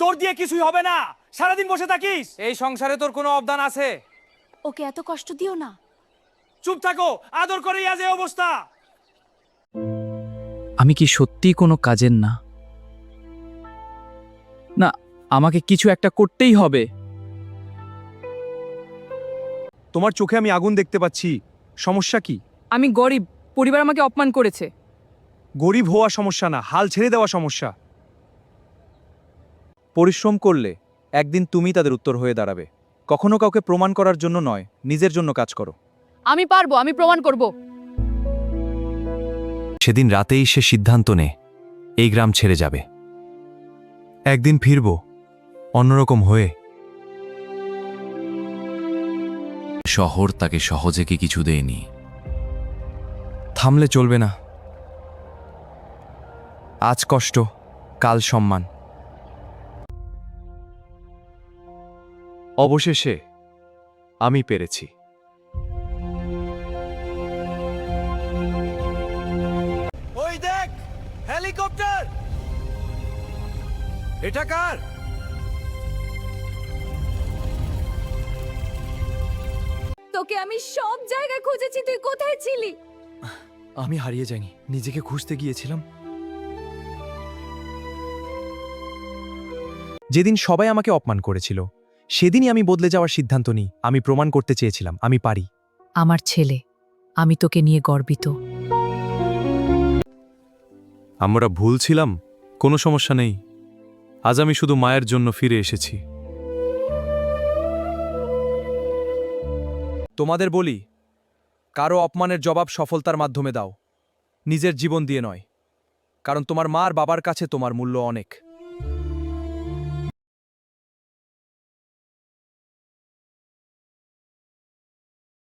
তোর দিয়ে কিছুই হবে না, সারাদিন বসে থাকিস। এই সংসারে তোর কোনো অবদান আছে? ওকে এত কষ্ট দিও না। চুপ থাকো, আদর করেই আজ এই অবস্থা। আমি কি সত্যিই কোনো কাজের না? না, আমাকে কিছু একটা করতেই হবে। তোমার চোখে আমি আগুন দেখতে পাচ্ছি, সমস্যা কি? আমি গরিব, পরিবার আমাকে অপমান করেছে। গরিব হওয়া সমস্যা না, হাল ছেড়ে দেওয়া সমস্যা। পরিশ্রম করলে একদিন তুমি তাদের উত্তর হয়ে দাঁড়াবে। কখনো কাউকে প্রমাণ করার জন্য নয়, নিজের জন্য কাজ করো। আমি পারবো, আমি প্রমাণ করব। সেদিন রাতেই সে সিদ্ধান্ত নে এই গ্রাম ছেড়ে যাবে। একদিন ফিরব অন্যরকম হয়ে। শহর তাকে সহজে কি কিছু দেয়নি। থামলে চলবে না। আজ কষ্ট, কাল সম্মান। অবশেষে আমি পেরেছি। ওই দেখ, হেলিকপ্টার। এটা কার? তোকে আমি সব জায়গায় খুঁজেছি, তুই কোথায় ছিলি? আমি হারিয়ে যাইনি, নিজেকে খুঁজতে গিয়েছিলাম। যেদিন সবাই আমাকে অপমান করেছিল, সেদিনই আমি বদলে যাওয়ার সিদ্ধান্ত নিই। আমি প্রমাণ করতে চেয়েছিলাম আমি পারি। আমার ছেলে, আমি তোকে নিয়ে গর্বিত। আমরা ভুল ছিলাম, কোনো সমস্যা নেই। আজ আমি শুধু মায়ের জন্য ফিরে এসেছি। তোমাদের বলি, কারো অপমানের জবাব সফলতার মাধ্যমে দাও, নিজের জীবন দিয়ে নয়। কারণ তোমার মা আর বাবার কাছে তোমার মূল্য অনেক।